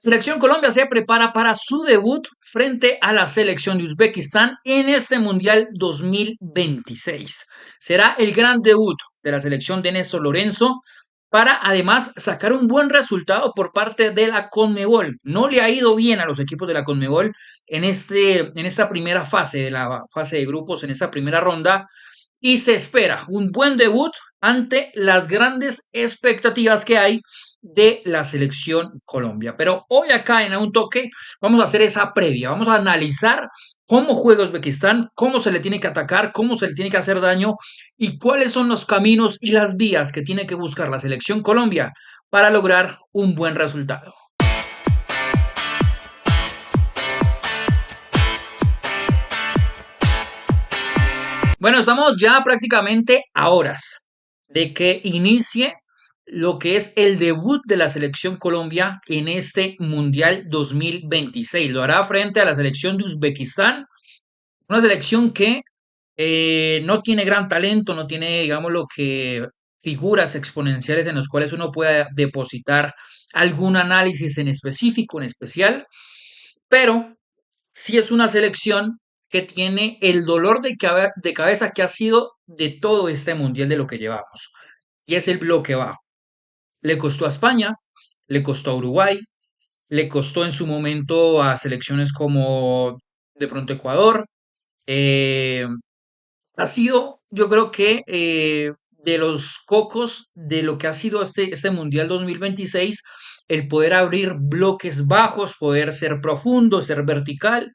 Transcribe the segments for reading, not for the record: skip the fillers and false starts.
Selección Colombia se prepara para su debut frente a la selección de Uzbekistán en este Mundial 2026. Será el gran debut de la selección de Néstor Lorenzo para además sacar un buen resultado por parte de la Conmebol. No le ha ido bien a los equipos de la Conmebol en esta primera fase de la fase de grupos, en esta primera ronda, y se espera un buen debut ante las grandes expectativas que hay de la selección Colombia. Pero hoy acá en A Un Toque vamos a hacer esa previa, vamos a analizar cómo juega Uzbekistán, cómo se le tiene que atacar, cómo se le tiene que hacer daño y cuáles son los caminos y las vías que tiene que buscar la selección Colombia para lograr un buen resultado. Bueno, estamos ya prácticamente a horas de que inicie lo que es el debut de la selección Colombia en este Mundial 2026. Lo hará frente a la selección de Uzbekistán, una selección que no tiene gran talento, no tiene, digamos, lo que figuras exponenciales en los cuales uno pueda depositar algún análisis en específico, en especial, pero sí es una selección que tiene el dolor de cabeza que ha sido de todo este mundial de lo que llevamos. Y es el bloque bajo. Le costó a España, le costó a Uruguay, le costó en su momento a selecciones como de pronto Ecuador. eh, ha sido, yo creo que de los cocos de lo que ha sido este Mundial 2026, el poder abrir bloques bajos, poder ser profundo, ser vertical.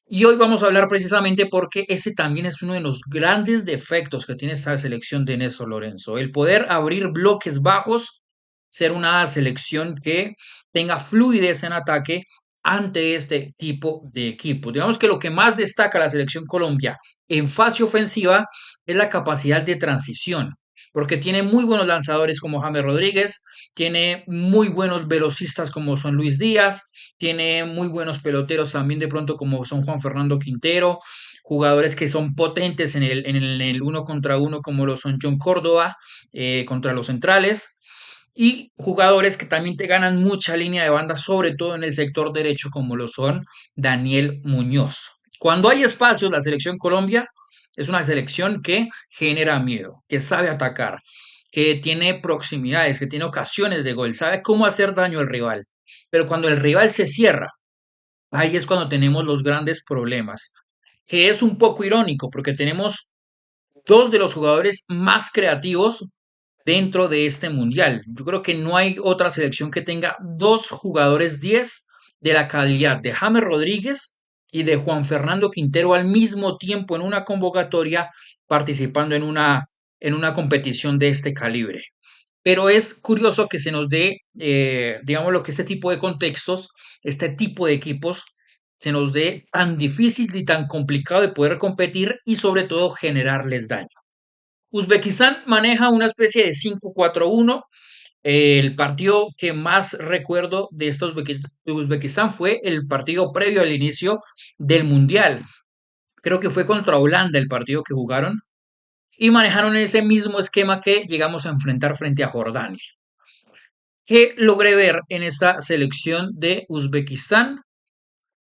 Y hoy vamos a hablar precisamente porque ese también es uno de los grandes defectos que tiene esta selección de Néstor Lorenzo, el poder abrir bloques bajos, ser una selección que tenga fluidez en ataque ante este tipo de equipos. Digamos que lo que más destaca la selección Colombia en fase ofensiva es la capacidad de transición, porque tiene muy buenos lanzadores como James Rodríguez, tiene muy buenos velocistas como son Luis Díaz, tiene muy buenos peloteros también de pronto como son Juan Fernando Quintero, jugadores que son potentes en el uno contra uno como lo son John Córdoba contra los centrales y jugadores que también te ganan mucha línea de banda, sobre todo en el sector derecho como lo son Daniel Muñoz. Cuando hay espacios, la selección Colombia es una selección que genera miedo, que sabe atacar, que tiene proximidades, que tiene ocasiones de gol, sabe cómo hacer daño al rival. Pero cuando el rival se cierra, ahí es cuando tenemos los grandes problemas, que es un poco irónico porque tenemos dos de los jugadores más creativos dentro de este mundial. Yo creo que no hay otra selección que tenga dos jugadores 10 de la calidad de James Rodríguez y de Juan Fernando Quintero al mismo tiempo en una convocatoria participando en una competición de este calibre. Pero es curioso que se nos dé, digamos, lo que este tipo de contextos, este tipo de equipos, se nos dé tan difícil y tan complicado de poder competir y sobre todo generarles daño. Uzbekistán maneja una especie de 5-4-1. El partido que más recuerdo de de Uzbekistán fue el partido previo al inicio del Mundial. Creo que fue contra Holanda el partido que jugaron y manejaron ese mismo esquema que llegamos a enfrentar frente a Jordania. ¿Qué logré ver en esta selección de Uzbekistán?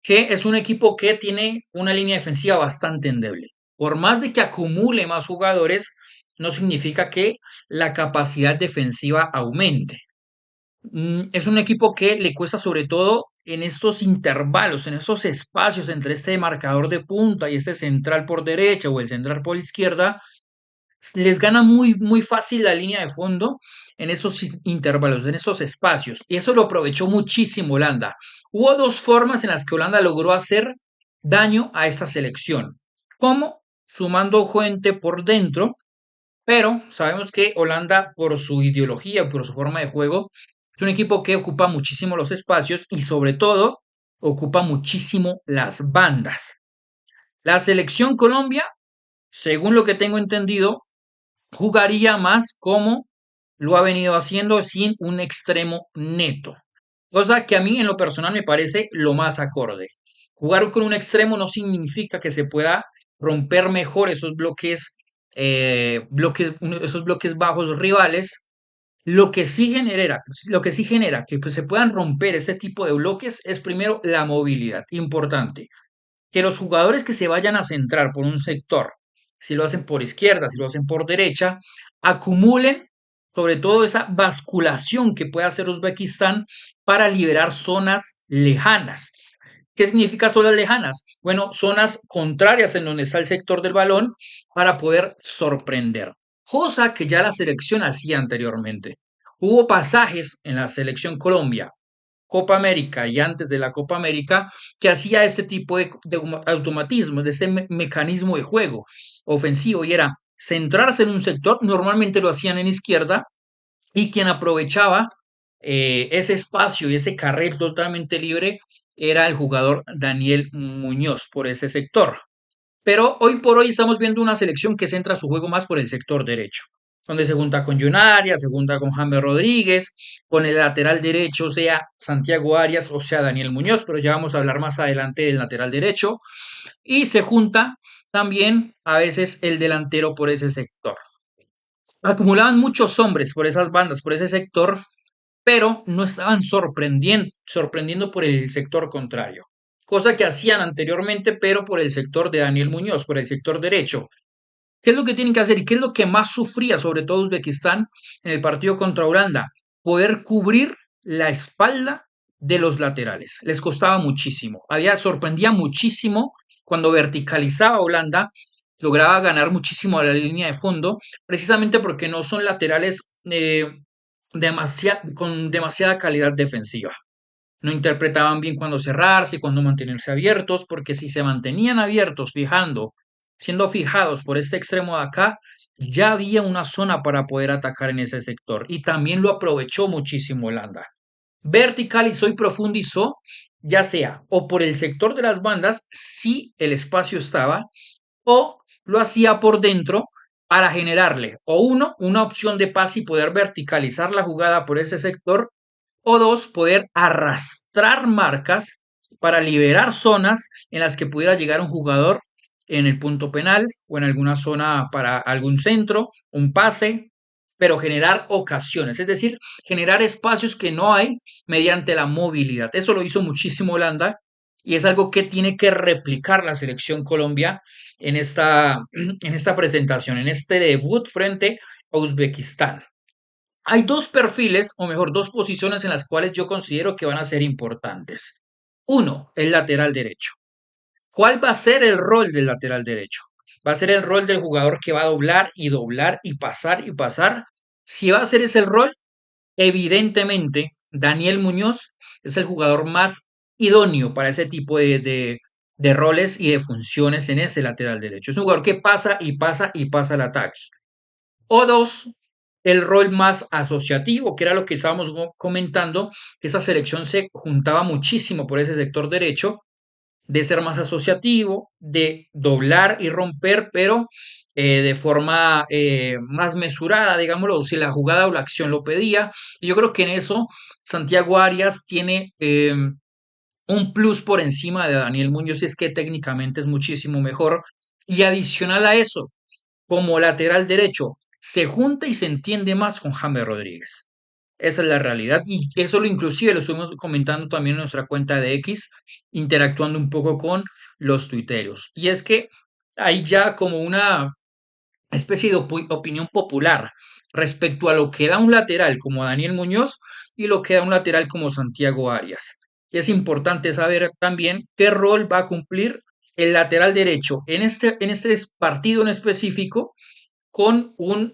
Que es un equipo que tiene una línea defensiva bastante endeble. Por más de que acumule más jugadores, no significa que la capacidad defensiva aumente. Es un equipo que le cuesta sobre todo en estos intervalos, en estos espacios entre este marcador de punta y este central por derecha o el central por izquierda, les gana muy, muy fácil la línea de fondo en estos intervalos, en estos espacios. Y eso lo aprovechó muchísimo Holanda. Hubo dos formas en las que Holanda logró hacer daño a esta selección. Como sumando gente por dentro, pero sabemos que Holanda, por su ideología, por su forma de juego, es un equipo que ocupa muchísimo los espacios y sobre todo ocupa muchísimo las bandas. La selección Colombia, según lo que tengo entendido, jugaría más como lo ha venido haciendo sin un extremo neto. Cosa que a mí en lo personal me parece lo más acorde. Jugar con un extremo no significa que se pueda romper mejor esos bloques bajos rivales. Lo que sí genera que pues, se puedan romper ese tipo de bloques es primero la movilidad. Importante que los jugadores que se vayan a centrar por un sector, si lo hacen por izquierda, si lo hacen por derecha, acumulen sobre todo esa basculación que puede hacer Uzbekistán para liberar zonas lejanas. ¿Qué significa zonas lejanas? Bueno, zonas contrarias en donde está el sector del balón para poder sorprender. Cosa que ya la selección hacía anteriormente. Hubo pasajes en la selección Colombia Copa América y antes de la Copa América que hacía este tipo de automatismo, de este mecanismo de juego ofensivo y era centrarse en un sector, normalmente lo hacían en izquierda y quien aprovechaba ese espacio y ese carril totalmente libre era el jugador Daniel Muñoz por ese sector. Pero hoy por hoy estamos viendo una selección que centra su juego más por el sector derecho, donde se junta con Arias, se junta con James Rodríguez, con el lateral derecho, sea Santiago Arias o sea Daniel Muñoz, pero ya vamos a hablar más adelante del lateral derecho, y se junta también a veces el delantero por ese sector. Acumulaban muchos hombres por esas bandas, por ese sector, pero no estaban sorprendiendo por el sector contrario. Cosa que hacían anteriormente, pero por el sector de Daniel Muñoz, por el sector derecho. ¿Qué es lo que tienen que hacer y qué es lo que más sufría, sobre todo Uzbekistán, en el partido contra Holanda? Poder cubrir la espalda de los laterales. Les costaba muchísimo. Sorprendía muchísimo cuando verticalizaba Holanda, lograba ganar muchísimo a la línea de fondo, precisamente porque no son laterales con demasiada calidad defensiva. No interpretaban bien cuándo cerrarse y cuándo mantenerse abiertos, porque si se mantenían abiertos, siendo fijados por este extremo de acá, ya había una zona para poder atacar en ese sector. Y también lo aprovechó muchísimo Holanda. Verticalizó y profundizó, ya sea o por el sector de las bandas, si el espacio estaba, o lo hacía por dentro para generarle, o uno, una opción de pase y poder verticalizar la jugada por ese sector, o dos, poder arrastrar marcas para liberar zonas en las que pudiera llegar un jugador en el punto penal o en alguna zona para algún centro, un pase, pero generar ocasiones, es decir, generar espacios que no hay mediante la movilidad. Eso lo hizo muchísimo Holanda y es algo que tiene que replicar la selección Colombia en esta presentación, en este debut frente a Uzbekistán. Hay dos perfiles, o mejor, dos posiciones en las cuales yo considero que van a ser importantes. Uno, el lateral derecho. ¿Cuál va a ser el rol del lateral derecho? Va a ser el rol del jugador que va a doblar y pasar y pasar. Si va a ser ese el rol, evidentemente Daniel Muñoz es el jugador más idóneo para ese tipo de roles y de funciones en ese lateral derecho. Es un jugador que pasa y pasa y pasa el ataque. O dos, el rol más asociativo, que era lo que estábamos comentando, que esa selección se juntaba muchísimo por ese sector derecho, de ser más asociativo, de doblar y romper, pero de forma más mesurada, digámoslo, si la jugada o la acción lo pedía. Y yo creo que en eso Santiago Arias tiene un plus por encima de Daniel Muñoz, y es que técnicamente es muchísimo mejor. Y adicional a eso, como lateral derecho, se junta y se entiende más con James Rodríguez. Esa es la realidad y eso lo inclusive lo estuvimos comentando también en nuestra cuenta de X, interactuando un poco con los tuiteros. Y es que hay ya como una especie de opinión popular respecto a lo que da un lateral como Daniel Muñoz y lo que da un lateral como Santiago Arias. Y es importante saber también qué rol va a cumplir el lateral derecho en este partido en específico con un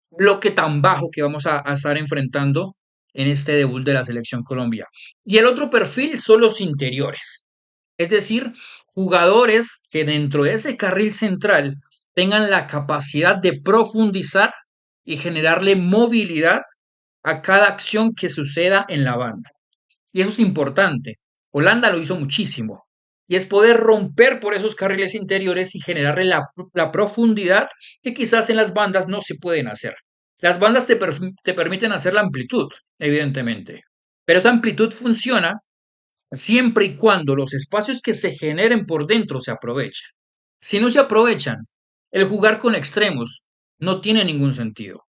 bloque tan bajo que vamos a estar enfrentando en este debut de la selección Colombia. Y el otro perfil son los interiores, es decir, jugadores que dentro de ese carril central tengan la capacidad de profundizar y generarle movilidad a cada acción que suceda en la banda. Y eso es importante. Holanda lo hizo muchísimo. Y es poder romper por esos carriles interiores y generarle la profundidad que quizás en las bandas no se pueden hacer. Las bandas te permiten hacer la amplitud, evidentemente. Pero esa amplitud funciona siempre y cuando los espacios que se generen por dentro se aprovechen. Si no se aprovechan, el jugar con extremos no tiene ningún sentido.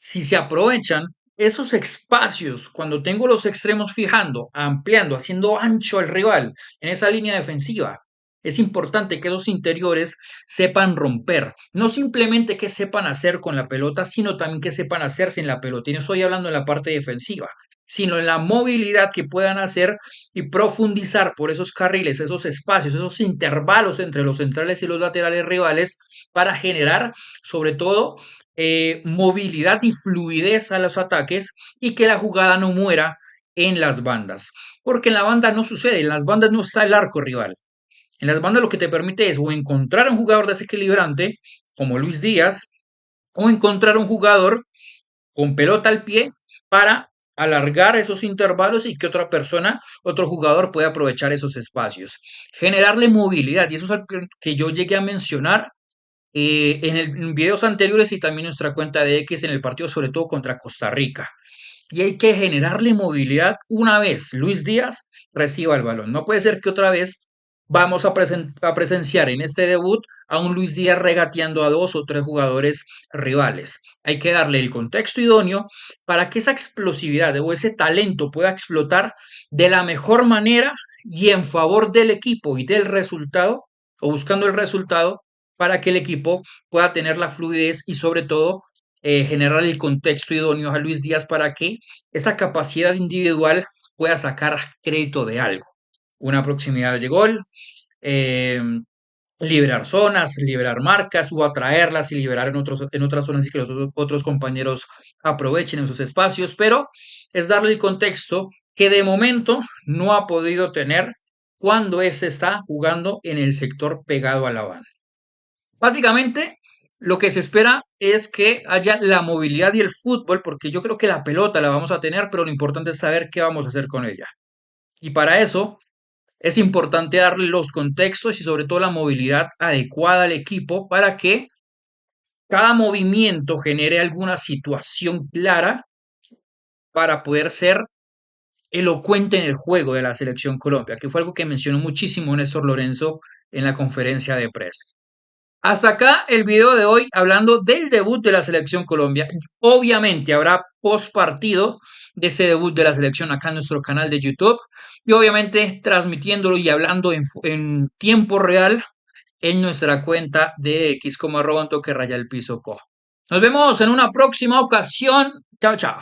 Si se aprovechan esos espacios cuando tengo los extremos fijando, ampliando, haciendo ancho al rival en esa línea defensiva, es importante que esos interiores sepan romper, no simplemente que sepan hacer con la pelota, sino también que sepan hacer sin la pelota. Y no estoy hablando en la parte defensiva, sino en la movilidad que puedan hacer y profundizar por esos carriles, esos espacios, esos intervalos entre los centrales y los laterales rivales para generar, sobre todo, movilidad y fluidez a los ataques y que la jugada no muera en las bandas. Porque en la banda no sucede, en las bandas no está el arco rival. En las bandas lo que te permite es o encontrar un jugador desequilibrante, como Luis Díaz, o encontrar un jugador con pelota al pie para alargar esos intervalos y que otra persona, otro jugador pueda aprovechar esos espacios. Generarle movilidad, y eso es algo que yo llegué a mencionar en videos anteriores y también en nuestra cuenta de X en el partido, sobre todo contra Costa Rica. Y hay que generarle movilidad una vez Luis Díaz reciba el balón. No puede ser que otra vez vamos a presenciar en este debut a un Luis Díaz regateando a dos o tres jugadores rivales. Hay que darle el contexto idóneo para que esa explosividad o ese talento pueda explotar de la mejor manera y en favor del equipo y del resultado, o buscando el resultado, para que el equipo pueda tener la fluidez y sobre todo generar el contexto idóneo a Luis Díaz para que esa capacidad individual pueda sacar crédito de algo. Una proximidad de gol, eh, liberar zonas, liberar marcas o atraerlas y liberar en otras zonas y que los otros compañeros aprovechen esos espacios, pero es darle el contexto que de momento no ha podido tener cuando ese está jugando en el sector pegado a la banda. Básicamente, lo que se espera es que haya la movilidad y el fútbol, porque yo creo que la pelota la vamos a tener, pero lo importante es saber qué vamos a hacer con ella. Y para eso es importante darle los contextos y sobre todo la movilidad adecuada al equipo para que cada movimiento genere alguna situación clara para poder ser elocuente en el juego de la selección Colombia, que fue algo que mencionó muchísimo Néstor Lorenzo en la conferencia de prensa. Hasta acá el video de hoy hablando del debut de la selección Colombia. Obviamente habrá post partido de ese debut de la selección acá en nuestro canal de YouTube y obviamente transmitiéndolo y hablando en tiempo real en nuestra cuenta de X como arroba un toque raya el piso co. Nos vemos en una próxima ocasión. Chao, chao.